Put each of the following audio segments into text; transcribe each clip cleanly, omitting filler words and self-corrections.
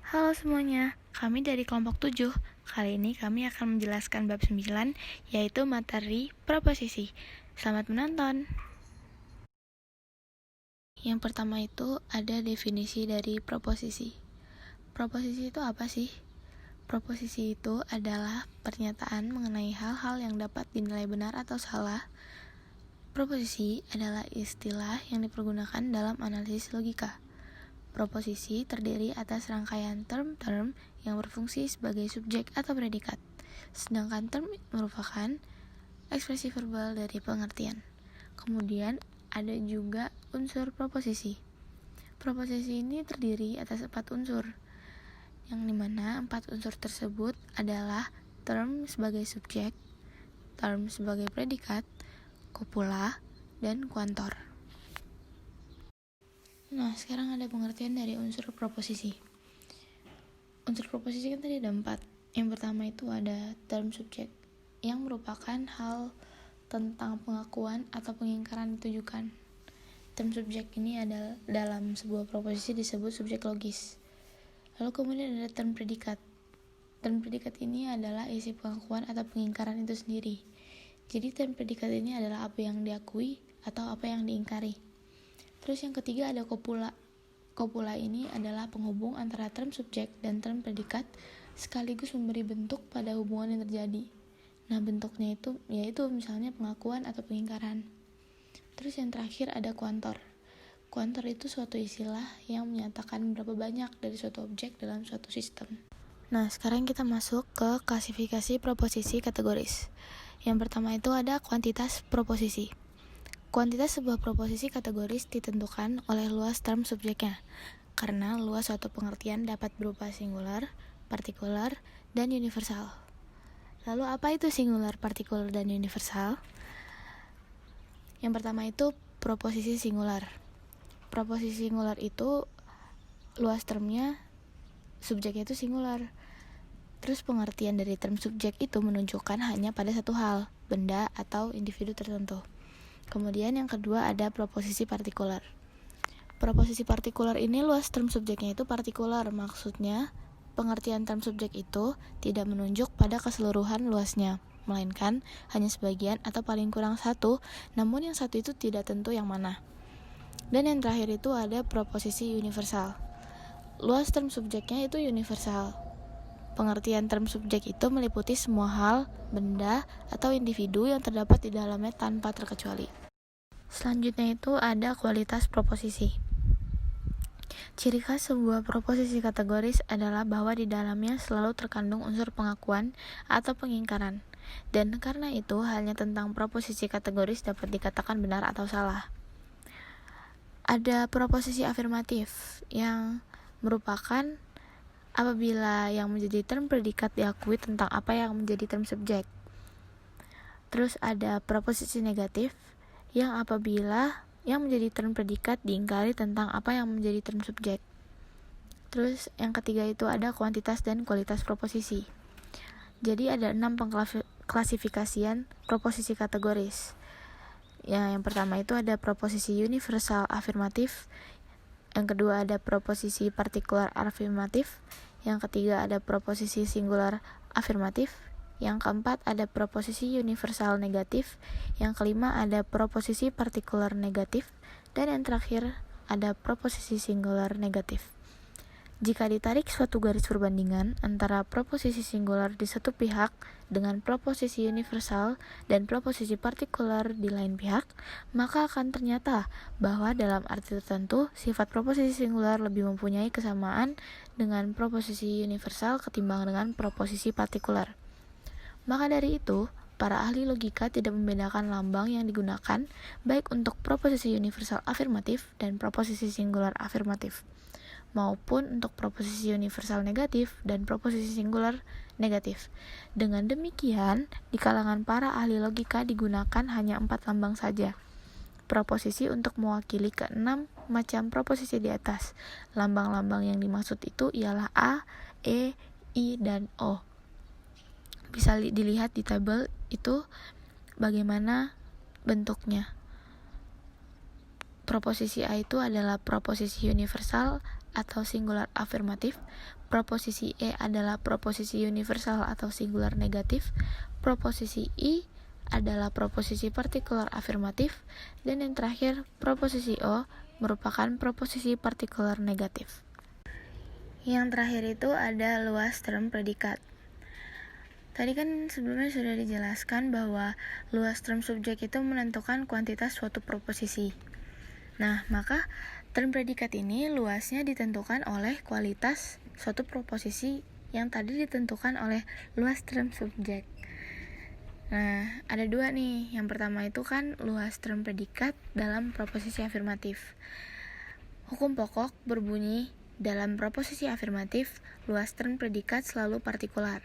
Halo semuanya, kami dari kelompok 7. Kali ini kami akan menjelaskan bab 9, yaitu materi proposisi. Selamat menonton. Yang pertama itu ada definisi dari proposisi. Proposisi itu apa sih? Proposisi itu adalah pernyataan mengenai hal-hal yang dapat dinilai benar atau salah. Proposisi adalah istilah yang dipergunakan dalam analisis logika. Proposisi terdiri atas rangkaian term-term yang berfungsi sebagai subjek atau predikat, sedangkan term merupakan ekspresi verbal dari pengertian. Kemudian ada juga unsur proposisi. Proposisi ini terdiri atas 4 unsur, yang dimana 4 unsur tersebut adalah term sebagai subjek, term sebagai predikat, kopula, dan kuantor. Nah, sekarang ada pengertian dari unsur proposisi. Unsur proposisi kan tadi ada 4. Yang pertama itu ada term subjek, yang merupakan hal tentang pengakuan atau pengingkaran ditujukan. Term subjek ini adalah dalam sebuah proposisi disebut subjek logis. Lalu kemudian ada term predikat. Term predikat ini adalah isi pengakuan atau pengingkaran itu sendiri. Jadi term predikat ini adalah apa yang diakui atau apa yang diingkari. Terus yang ketiga ada kopula. Kopula ini adalah penghubung antara term subjek dan term predikat sekaligus memberi bentuk pada hubungan yang terjadi. Nah, bentuknya itu yaitu misalnya pengakuan atau pengingkaran. Terus yang terakhir ada kuantor. Kuantor itu suatu istilah yang menyatakan berapa banyak dari suatu objek dalam suatu sistem. Nah, sekarang kita masuk ke klasifikasi proposisi kategoris. Yang pertama itu ada kuantitas proposisi. Kuantitas sebuah proposisi kategoris ditentukan oleh luas term subjeknya, karena luas suatu pengertian dapat berupa singular, partikular, dan universal. Lalu apa itu singular, partikular, dan universal? Yang pertama itu proposisi singular. Proposisi singular itu luas termnya, subjeknya itu singular. Terus pengertian dari term subjek itu menunjukkan hanya pada satu hal, benda atau individu tertentu. Kemudian yang kedua ada proposisi partikular. Proposisi partikular ini luas term subjeknya itu partikular, maksudnya pengertian term subjek itu tidak menunjuk pada keseluruhan luasnya, melainkan hanya sebagian atau paling kurang satu, namun yang satu itu tidak tentu yang mana. Dan yang terakhir itu ada proposisi universal. Luas term subjeknya itu universal. Pengertian term subjek itu meliputi semua hal, benda, atau individu yang terdapat di dalamnya tanpa terkecuali. Selanjutnya itu ada kualitas proposisi. Ciri khas sebuah proposisi kategoris adalah bahwa di dalamnya selalu terkandung unsur pengakuan atau pengingkaran. Dan karena itu, halnya tentang proposisi kategoris dapat dikatakan benar atau salah. Ada proposisi afirmatif, yang merupakan apabila yang menjadi term predikat diakui tentang apa yang menjadi term subjek. Terus ada proposisi negatif, yang apabila yang menjadi term predikat diingkari tentang apa yang menjadi term subjek. Terus yang ketiga itu ada kuantitas dan kualitas proposisi. Jadi ada 6 pengklasifikasian proposisi kategoris. Yang pertama itu ada proposisi universal afirmatif. Yang kedua ada proposisi partikular afirmatif. Yang ketiga ada proposisi singular afirmatif. Yang keempat ada proposisi universal negatif. Yang kelima ada proposisi partikular negatif. Dan yang terakhir ada proposisi singular negatif. Jika ditarik suatu garis perbandingan antara proposisi singular di satu pihak dengan proposisi universal dan proposisi partikular di lain pihak, maka akan ternyata bahwa dalam arti tertentu sifat proposisi singular lebih mempunyai kesamaan dengan proposisi universal ketimbang dengan proposisi partikular. Maka dari itu, para ahli logika tidak membedakan lambang yang digunakan baik untuk proposisi universal afirmatif dan proposisi singular afirmatif, maupun untuk proposisi universal negatif dan proposisi singular negatif. Dengan demikian, di kalangan para ahli logika digunakan hanya 4 lambang saja. Proposisi untuk mewakili ke-6 macam proposisi di atas. Lambang-lambang yang dimaksud itu ialah A, E, I, dan O. Bisa dilihat di tabel itu bagaimana bentuknya. Proposisi A itu adalah proposisi universal atau singular afirmatif, proposisi E adalah proposisi universal atau singular negatif, proposisi I adalah proposisi partikular afirmatif, dan yang terakhir, proposisi O merupakan proposisi partikular negatif. Yang terakhir itu ada luas term predikat. Tadi kan sebelumnya sudah dijelaskan bahwa luas term subjek itu menentukan kuantitas suatu proposisi. Nah, maka term predikat ini luasnya ditentukan oleh kualitas suatu proposisi yang tadi ditentukan oleh luas term subjek. Nah, ada dua nih. Yang pertama itu kan luas term predikat dalam proposisi afirmatif. Hukum pokok berbunyi, dalam proposisi afirmatif, luas term predikat selalu partikular.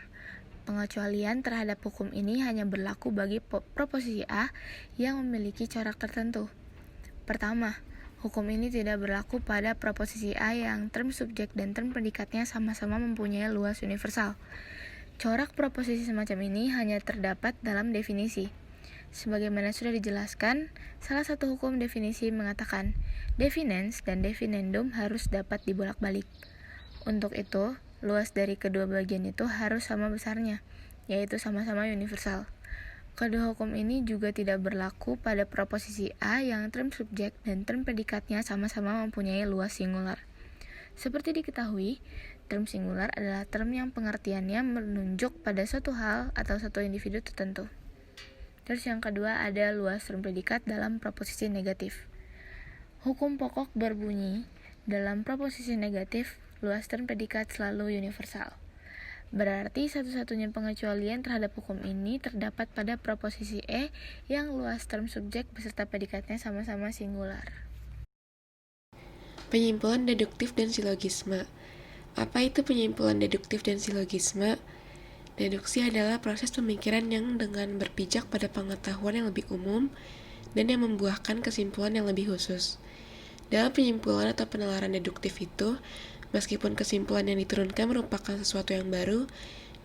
Pengecualian terhadap hukum ini hanya berlaku bagi proposisi A yang memiliki corak tertentu. Pertama, hukum ini tidak berlaku pada proposisi A yang term subjek dan term predikatnya sama-sama mempunyai luas universal. Corak proposisi semacam ini hanya terdapat dalam definisi. Sebagaimana sudah dijelaskan, salah satu hukum definisi mengatakan, definens dan definendum harus dapat dibolak-balik. Untuk itu, luas dari kedua bagian itu harus sama besarnya, yaitu sama-sama universal. Kedua hukum ini juga tidak berlaku pada proposisi A yang term subjek dan term predikatnya sama-sama mempunyai luas singular. Seperti diketahui, term singular adalah term yang pengertiannya menunjuk pada suatu hal atau satu individu tertentu. Terus yang kedua ada luas term predikat dalam proposisi negatif. Hukum pokok berbunyi, dalam proposisi negatif, luas term predikat selalu universal. Berarti satu-satunya pengecualian terhadap hukum ini terdapat pada proposisi E yang luas term subjek beserta predikatnya sama-sama singular. Penyimpulan deduktif dan silogisme. Apa itu penyimpulan deduktif dan silogisme? Deduksi adalah proses pemikiran yang dengan berpijak pada pengetahuan yang lebih umum dan yang membuahkan kesimpulan yang lebih khusus. Dalam penyimpulan atau penalaran deduktif itu, meskipun kesimpulan yang diturunkan merupakan sesuatu yang baru,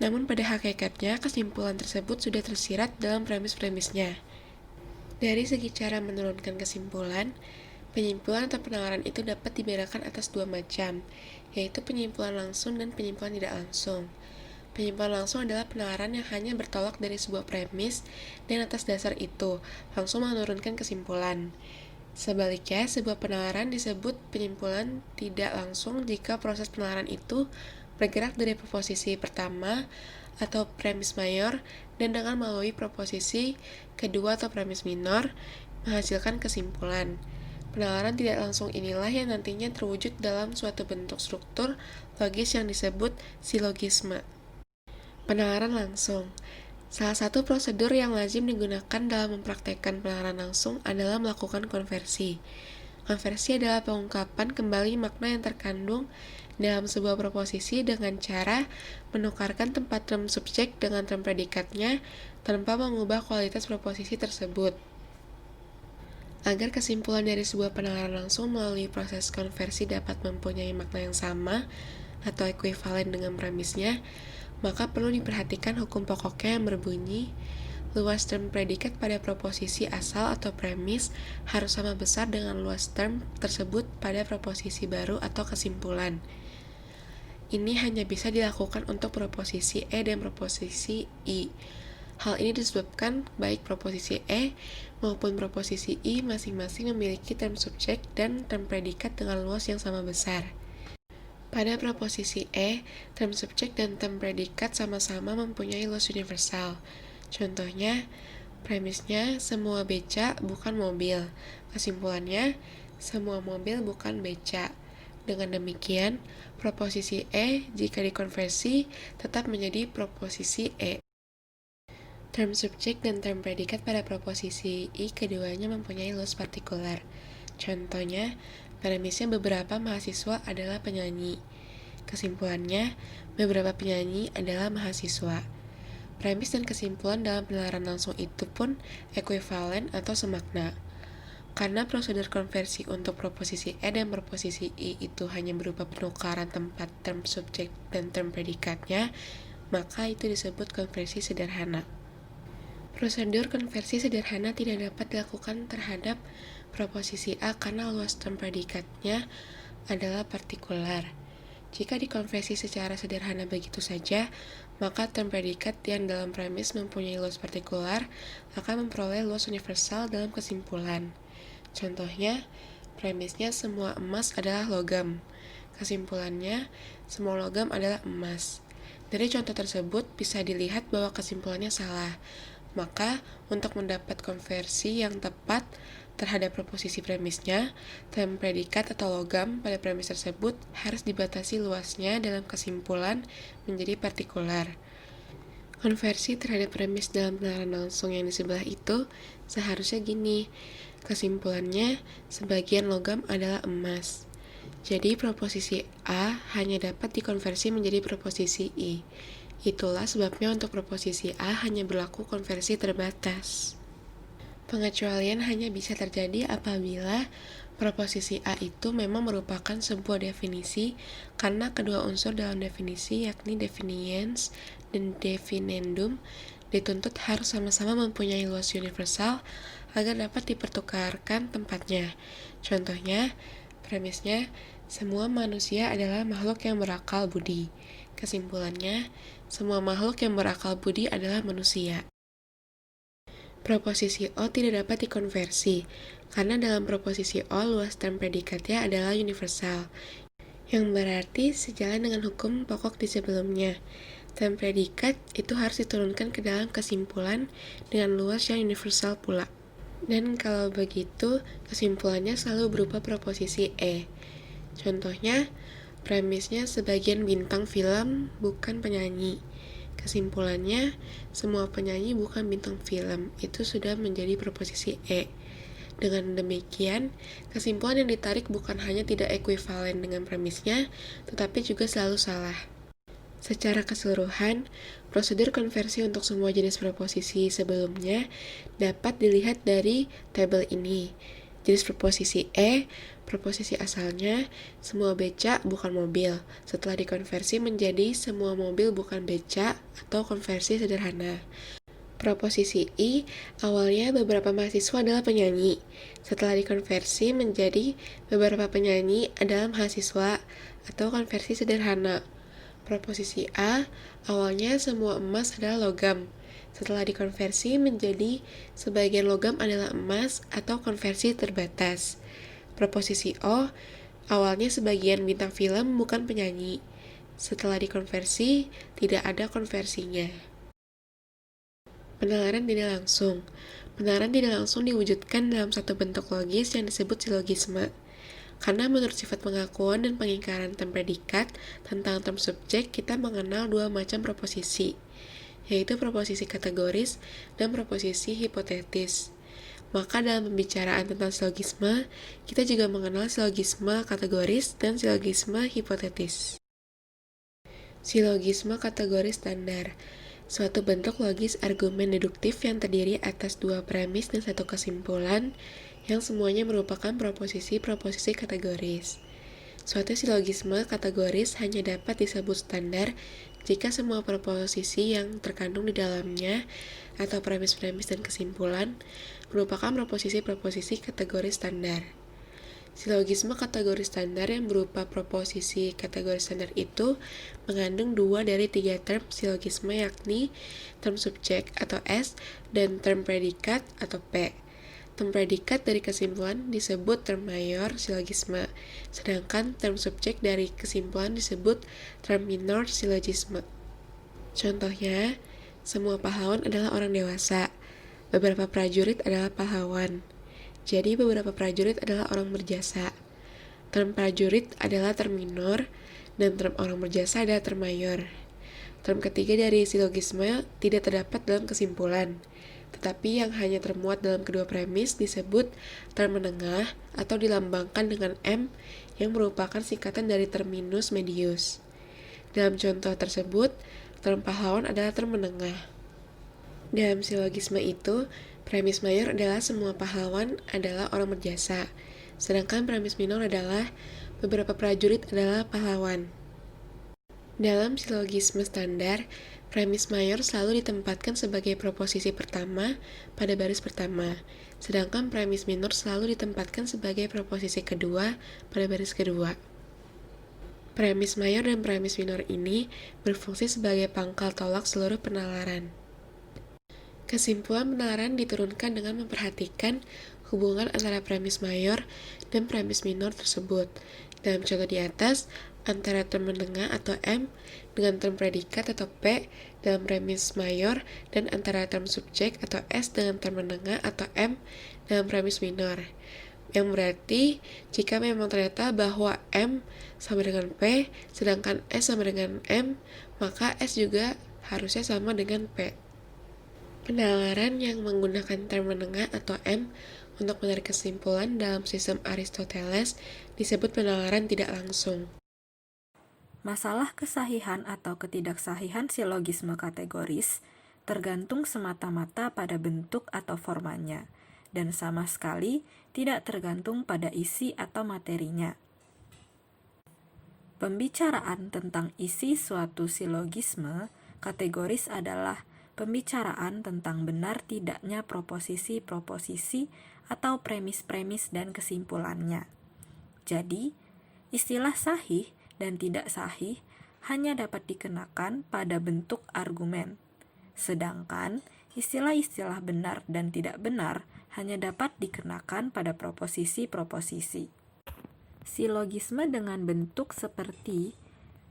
namun pada hakikatnya kesimpulan tersebut sudah tersirat dalam premis-premisnya. Dari segi cara menurunkan kesimpulan, penyimpulan atau penalaran itu dapat dibedakan atas dua macam, yaitu penyimpulan langsung dan penyimpulan tidak langsung. Penyimpulan langsung adalah penalaran yang hanya bertolak dari sebuah premis dan atas dasar itu langsung menurunkan kesimpulan. Sebaliknya, sebuah penalaran disebut penyimpulan tidak langsung jika proses penalaran itu bergerak dari proposisi pertama atau premis mayor dan dengan melalui proposisi kedua atau premis minor menghasilkan kesimpulan. Penalaran tidak langsung inilah yang nantinya terwujud dalam suatu bentuk struktur logis yang disebut silogisme. Penalaran langsung. Salah satu prosedur yang lazim digunakan dalam mempraktekkan penalaran langsung adalah melakukan konversi. Konversi adalah pengungkapan kembali makna yang terkandung dalam sebuah proposisi dengan cara menukarkan tempat term subjek dengan term predikatnya tanpa mengubah kualitas proposisi tersebut. Agar kesimpulan dari sebuah penalaran langsung melalui proses konversi dapat mempunyai makna yang sama atau ekuivalen dengan premisnya, maka perlu diperhatikan hukum pokoknya yang berbunyi, luas term predikat pada proposisi asal atau premis harus sama besar dengan luas term tersebut pada proposisi baru atau kesimpulan. Ini hanya bisa dilakukan untuk proposisi E dan proposisi I. Hal ini disebabkan baik proposisi E maupun proposisi I masing-masing memiliki term subjek dan term predikat dengan luas yang sama besar. Pada proposisi E, term subjek dan term predikat sama-sama mempunyai luas universal. Contohnya, premisnya semua beca bukan mobil. Kesimpulannya, semua mobil bukan beca. Dengan demikian, proposisi E jika dikonversi tetap menjadi proposisi E. Term subjek dan term predikat pada proposisi I keduanya mempunyai luas partikular. Contohnya, premisnya beberapa mahasiswa adalah penyanyi. Kesimpulannya, beberapa penyanyi adalah mahasiswa. Premis dan kesimpulan dalam penalaran langsung itu pun ekuivalen atau semakna. Karena prosedur konversi untuk proposisi E dan proposisi I itu hanya berupa penukaran tempat term subjek dan term predikatnya, maka itu disebut konversi sederhana. Prosedur konversi sederhana tidak dapat dilakukan terhadap proposisi A karena luas term predikatnya adalah partikular. Jika dikonversi secara sederhana begitu saja, maka term predikat yang dalam premis mempunyai luas partikular akan memperoleh luas universal dalam kesimpulan. Contohnya, premisnya semua emas adalah logam. Kesimpulannya, semua logam adalah emas. Dari contoh tersebut bisa dilihat bahwa kesimpulannya salah. Maka, untuk mendapat konversi yang tepat terhadap proposisi premisnya, term predikat atau logam pada premis tersebut harus dibatasi luasnya dalam kesimpulan menjadi partikular. Konversi terhadap premis dalam penalaran langsung yang di sebelah itu seharusnya gini. Kesimpulannya, sebagian logam adalah emas. Jadi proposisi A hanya dapat dikonversi menjadi proposisi I. Itulah sebabnya untuk proposisi A hanya berlaku konversi terbatas. Pengecualian hanya bisa terjadi apabila proposisi A itu memang merupakan sebuah definisi karena kedua unsur dalam definisi yakni definiens dan definendum dituntut harus sama-sama mempunyai luas universal agar dapat dipertukarkan tempatnya. Contohnya, premisnya, semua manusia adalah makhluk yang berakal budi. Kesimpulannya, semua makhluk yang berakal budi adalah manusia. Proposisi O tidak dapat dikonversi, karena dalam proposisi O luas term predikatnya adalah universal, yang berarti sejalan dengan hukum pokok di sebelumnya. Term predikat itu harus diturunkan ke dalam kesimpulan dengan luas yang universal pula. Dan kalau begitu, kesimpulannya selalu berupa proposisi E. Contohnya, premisnya sebagian bintang film bukan penyanyi. Kesimpulannya, semua penyanyi bukan bintang film. Itu sudah menjadi proposisi E. Dengan demikian, kesimpulan yang ditarik bukan hanya tidak ekuivalen dengan premisnya, tetapi juga selalu salah. Secara keseluruhan, prosedur konversi untuk semua jenis proposisi sebelumnya dapat dilihat dari tabel ini. Jenis proposisi E, proposisi asalnya, semua beca bukan mobil, setelah dikonversi menjadi semua mobil bukan beca atau konversi sederhana. Proposisi I, awalnya beberapa mahasiswa adalah penyanyi, setelah dikonversi menjadi beberapa penyanyi adalah mahasiswa atau konversi sederhana. Proposisi A, awalnya semua emas adalah logam, setelah dikonversi menjadi sebagian logam adalah emas atau konversi terbatas. Proposisi O, awalnya sebagian bintang film bukan penyanyi, setelah dikonversi tidak ada konversinya. Penalaran tidak langsung. Penalaran tidak langsung diwujudkan dalam satu bentuk logis yang disebut silogisme. Karena menurut sifat pengakuan dan pengingkaran term predikat tentang term subjek, kita mengenal dua macam proposisi, yaitu proposisi kategoris dan proposisi hipotetis. Maka dalam pembicaraan tentang silogisme, kita juga mengenal silogisme kategoris dan silogisme hipotetis. Silogisme kategoris standar, suatu bentuk logis argumen deduktif yang terdiri atas dua premis dan satu kesimpulan, yang semuanya merupakan proposisi-proposisi kategoris. Suatu silogisme kategoris hanya dapat disebut standar jika semua proposisi yang terkandung di dalamnya atau premis-premis dan kesimpulan merupakan proposisi-proposisi kategoris standar. Silogisme kategoris standar yang berupa proposisi kategoris standar itu mengandung 2 dari 3 term silogisme, yakni term subjek atau S dan term predikat atau P. Term predikat dari kesimpulan disebut term mayor silogisme, sedangkan term subjek dari kesimpulan disebut term minor silogisme. Contohnya, semua pahlawan adalah orang dewasa. Beberapa prajurit adalah pahlawan. Jadi beberapa prajurit adalah orang berjasa. Term prajurit adalah term minor, dan term orang berjasa adalah term mayor. Term ketiga dari silogisme tidak terdapat dalam kesimpulan, tetapi yang hanya termuat dalam kedua premis disebut term menengah atau dilambangkan dengan M yang merupakan singkatan dari terminus medius. Dalam contoh tersebut, term pahlawan adalah term menengah. Dalam silogisme itu, premis mayor adalah semua pahlawan adalah orang berjasa, sedangkan premis minor adalah beberapa prajurit adalah pahlawan. Dalam silogisme standar, Premis mayor selalu ditempatkan sebagai proposisi pertama pada baris pertama, sedangkan premis minor selalu ditempatkan sebagai proposisi kedua pada baris kedua. Premis mayor dan premis minor ini berfungsi sebagai pangkal tolak seluruh penalaran. Kesimpulan penalaran diturunkan dengan memperhatikan hubungan antara premis mayor dan premis minor tersebut. Dalam contoh di atas, antara term menengah atau M dengan term predikat atau P dalam premis mayor dan antara term subjek atau S dengan term menengah atau M dalam premis minor. Yang berarti, jika memang ternyata bahwa M sama dengan P, sedangkan S sama dengan M, maka S juga harusnya sama dengan P. Penalaran yang menggunakan term menengah atau M untuk menarik kesimpulan dalam sistem Aristoteles disebut penalaran tidak langsung. Masalah kesahihan atau ketidaksahihan silogisme kategoris tergantung semata-mata pada bentuk atau formanya, dan sama sekali tidak tergantung pada isi atau materinya. Pembicaraan tentang isi suatu silogisme kategoris adalah pembicaraan tentang benar tidaknya proposisi-proposisi atau premis-premis dan kesimpulannya. Jadi, istilah sahih dan tidak sahih hanya dapat dikenakan pada bentuk argumen, sedangkan istilah-istilah benar dan tidak benar hanya dapat dikenakan pada proposisi-proposisi. Silogisme dengan bentuk seperti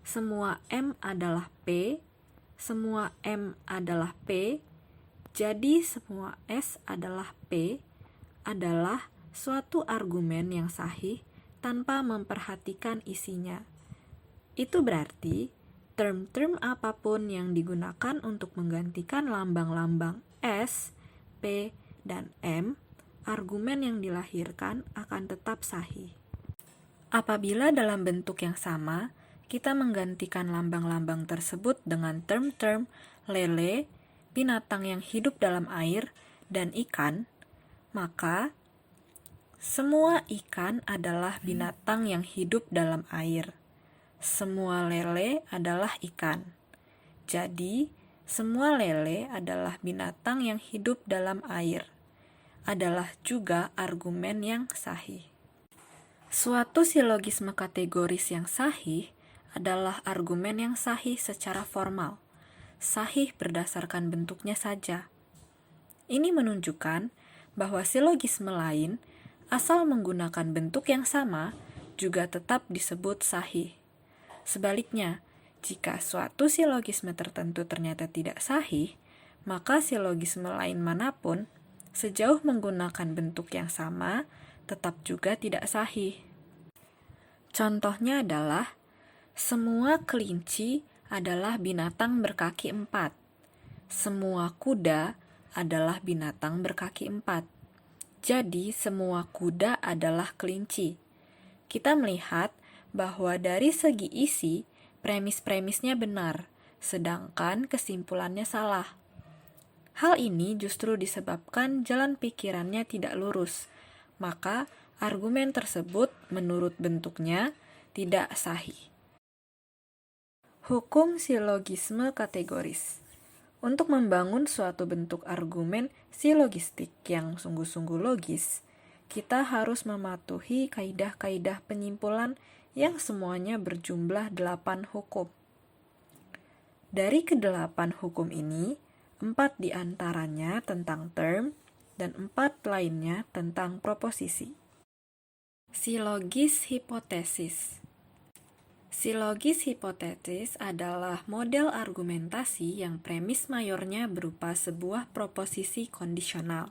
semua M adalah P, semua M adalah P, jadi semua S adalah P, adalah suatu argumen yang sahih tanpa memperhatikan isinya. Itu berarti term-term apapun yang digunakan untuk menggantikan lambang-lambang S, P, dan M, argumen yang dilahirkan akan tetap sahih. Apabila dalam bentuk yang sama, kita menggantikan lambang-lambang tersebut dengan term-term lele, binatang yang hidup dalam air, dan ikan, maka semua ikan adalah binatang yang hidup dalam air. Semua lele adalah ikan. Jadi, semua lele adalah binatang yang hidup dalam air. Adalah juga argumen yang sahih. Suatu silogisme kategoris yang sahih adalah argumen yang sahih secara formal, sahih berdasarkan bentuknya saja. Ini menunjukkan bahwa silogisme lain, asal menggunakan bentuk yang sama, juga tetap disebut sahih. Sebaliknya, jika suatu silogisme tertentu ternyata tidak sahih, maka silogisme lain manapun, sejauh menggunakan bentuk yang sama, tetap juga tidak sahih. Contohnya adalah, semua kelinci adalah binatang berkaki 4. Semua kuda adalah binatang berkaki 4. Jadi, semua kuda adalah kelinci. Kita melihat bahwa dari segi isi, premis-premisnya benar, sedangkan kesimpulannya salah. Hal ini justru disebabkan jalan pikirannya tidak lurus, maka argumen tersebut menurut bentuknya tidak sahih. Hukum silogisme kategoris. Untuk membangun suatu bentuk argumen silogistik yang sungguh-sungguh logis, kita harus mematuhi kaidah-kaidah penyimpulan yang semuanya berjumlah 8 hukum. Dari ke-8 hukum ini, 4 diantaranya tentang term dan 4 lainnya tentang proposisi. Silogis hipotesis. Silogis hipotesis adalah model argumentasi yang premis mayornya berupa sebuah proposisi kondisional.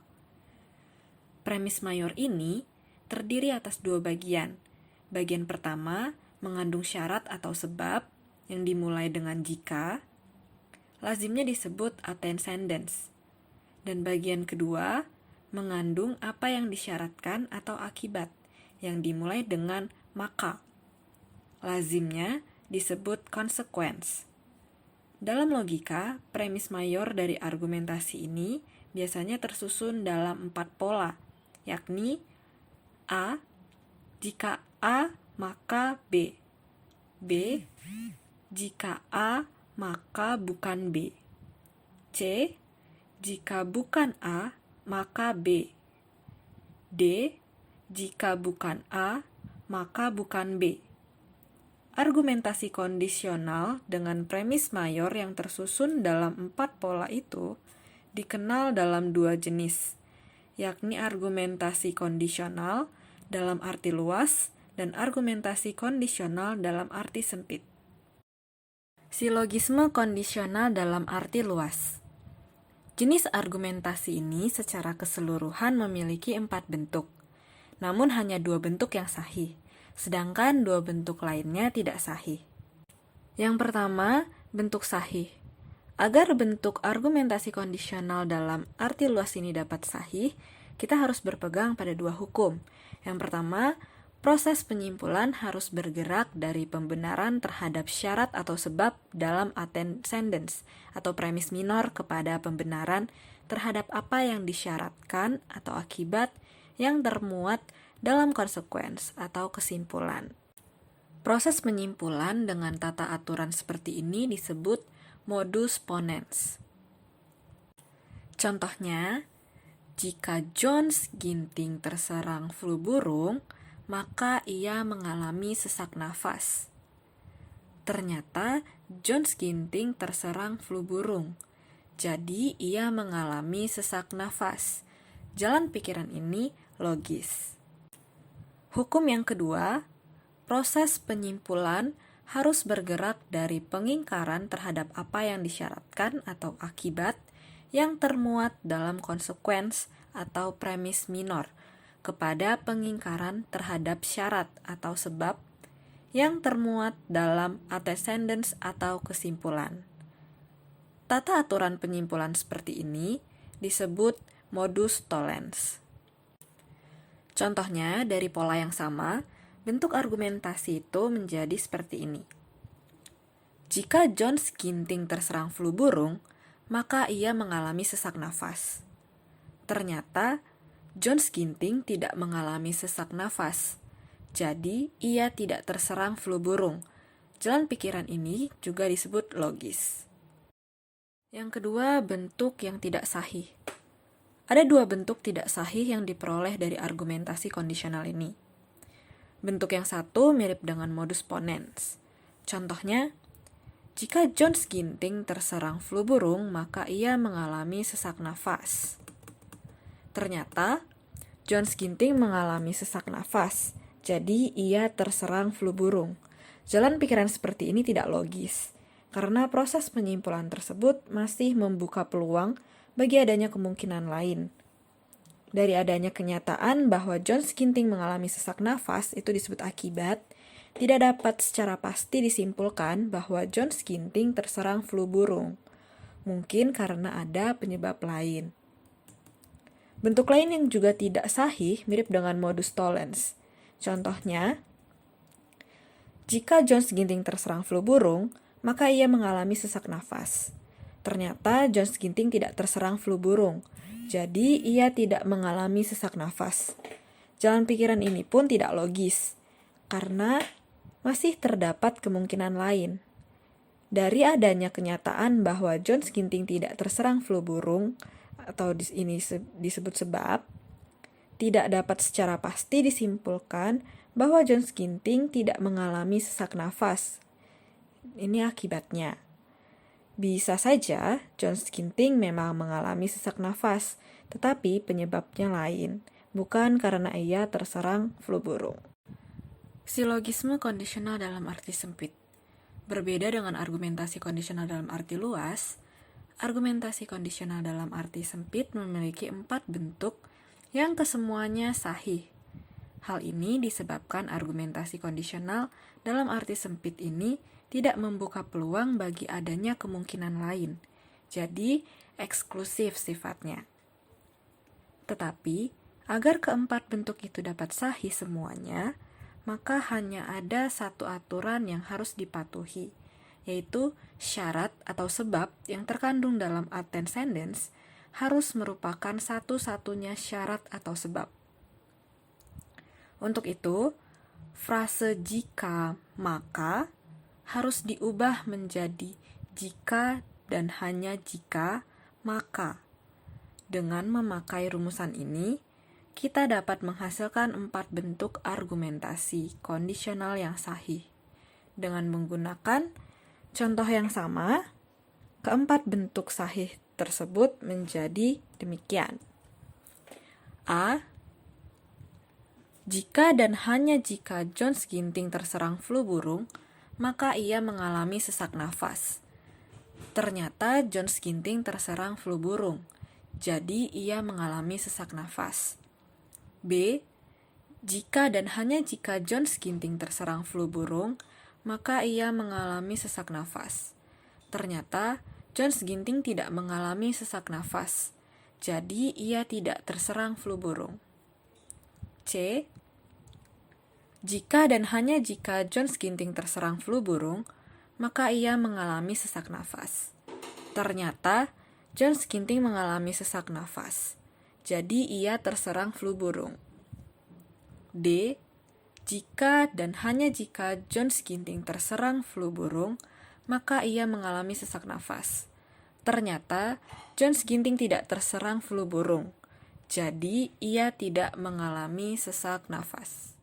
Premis mayor ini terdiri atas 2 bagian. Bagian pertama mengandung syarat atau sebab yang dimulai dengan jika, lazimnya disebut antecedents. Dan bagian kedua mengandung apa yang disyaratkan atau akibat yang dimulai dengan maka, lazimnya disebut consequence. Dalam logika, premis mayor dari argumentasi ini biasanya tersusun dalam 4 pola, yakni A, jika A maka B, B, jika A maka bukan B. C. Jika bukan A, maka B. D. Jika bukan A, maka bukan B. Argumentasi kondisional dengan premis mayor yang tersusun dalam 4 pola itu dikenal dalam 2 jenis, yakni argumentasi kondisional dalam arti luas dan argumentasi kondisional dalam arti sempit. Silogisme kondisional dalam arti luas. Jenis argumentasi ini secara keseluruhan memiliki 4 bentuk, namun hanya 2 bentuk yang sahih, sedangkan 2 bentuk lainnya tidak sahih. Yang pertama, bentuk sahih. Agar bentuk argumentasi kondisional dalam arti luas ini dapat sahih, kita harus berpegang pada 2 hukum. Yang pertama, proses penyimpulan harus bergerak dari pembenaran terhadap syarat atau sebab dalam antecedents atau premis minor kepada pembenaran terhadap apa yang disyaratkan atau akibat yang termuat dalam konsekuens atau kesimpulan. Proses penyimpulan dengan tata aturan seperti ini disebut modus ponens. Contohnya, jika Jones Ginting terserang flu burung, maka ia mengalami sesak nafas. Ternyata Jones Ginting terserang flu burung, jadi ia mengalami sesak nafas. Jalan pikiran ini logis. Hukum yang kedua, proses penyimpulan harus bergerak dari pengingkaran terhadap apa yang disyaratkan atau akibat yang termuat dalam konsekuens atau premis minor kepada pengingkaran terhadap syarat atau sebab yang termuat dalam antecedents atau kesimpulan. Tata aturan penyimpulan seperti ini disebut modus tollens. Contohnya, dari pola yang sama, bentuk argumentasi itu menjadi seperti ini. Jika Jones Ginting terserang flu burung, maka ia mengalami sesak nafas. Ternyata, Jones Ginting tidak mengalami sesak nafas, jadi ia tidak terserang flu burung. Jalan pikiran ini juga disebut logis. Yang kedua, bentuk yang tidak sahih. Ada 2 bentuk tidak sahih yang diperoleh dari argumentasi kondisional ini. Bentuk yang satu mirip dengan modus ponens. Contohnya, jika Jones Ginting terserang flu burung, maka ia mengalami sesak nafas. Ternyata, Jones Ginting mengalami sesak nafas, jadi ia terserang flu burung. Jalan pikiran seperti ini tidak logis, karena proses penyimpulan tersebut masih membuka peluang bagi adanya kemungkinan lain. Dari adanya kenyataan bahwa Jones Ginting mengalami sesak nafas itu disebut akibat, tidak dapat secara pasti disimpulkan bahwa Jones Ginting terserang flu burung. Mungkin karena ada penyebab lain. Bentuk lain yang juga tidak sahih mirip dengan modus tollens. Contohnya, jika Jones Ginting terserang flu burung, maka ia mengalami sesak nafas. Ternyata Jones Ginting tidak terserang flu burung, jadi ia tidak mengalami sesak nafas. Jalan pikiran ini pun tidak logis, karena masih terdapat kemungkinan lain. Dari adanya kenyataan bahwa Jones Ginting tidak terserang flu burung, atau ini disebut sebab, tidak dapat secara pasti disimpulkan bahwa Jones Ginting tidak mengalami sesak nafas. Ini akibatnya. Bisa saja Jones Ginting memang mengalami sesak nafas, tetapi penyebabnya lain, bukan karena ia terserang flu burung. Silogisme kondisional dalam arti sempit. Berbeda dengan argumentasi kondisional dalam arti luas, argumentasi kondisional dalam arti sempit memiliki 4 bentuk yang kesemuanya sahih. Hal ini disebabkan argumentasi kondisional dalam arti sempit ini tidak membuka peluang bagi adanya kemungkinan lain, jadi eksklusif sifatnya. Tetapi, agar keempat bentuk itu dapat sahih semuanya, maka hanya ada satu aturan yang harus dipatuhi, yaitu syarat atau sebab yang terkandung dalam antecedents harus merupakan satu-satunya syarat atau sebab. Untuk itu, frase jika maka harus diubah menjadi jika dan hanya jika, maka. Dengan memakai rumusan ini, kita dapat menghasilkan 4 bentuk argumentasi kondisional yang sahih. Dengan menggunakan contoh yang sama, keempat bentuk sahih tersebut menjadi demikian. A. Jika dan hanya jika Jones Ginting terserang flu burung, maka ia mengalami sesak nafas. Ternyata Jones Ginting terserang flu burung, jadi ia mengalami sesak nafas. B. Jika dan hanya jika Jones Ginting terserang flu burung, maka ia mengalami sesak nafas. Ternyata Jones Ginting tidak mengalami sesak nafas, jadi ia tidak terserang flu burung. C. Jika dan hanya jika Jones Ginting terserang flu burung, maka ia mengalami sesak nafas. Ternyata Jones Ginting mengalami sesak nafas, jadi ia terserang flu burung. D. Jika dan hanya jika Jones Ginting terserang flu burung, maka ia mengalami sesak nafas. Ternyata Jones Ginting tidak terserang flu burung, jadi ia tidak mengalami sesak nafas.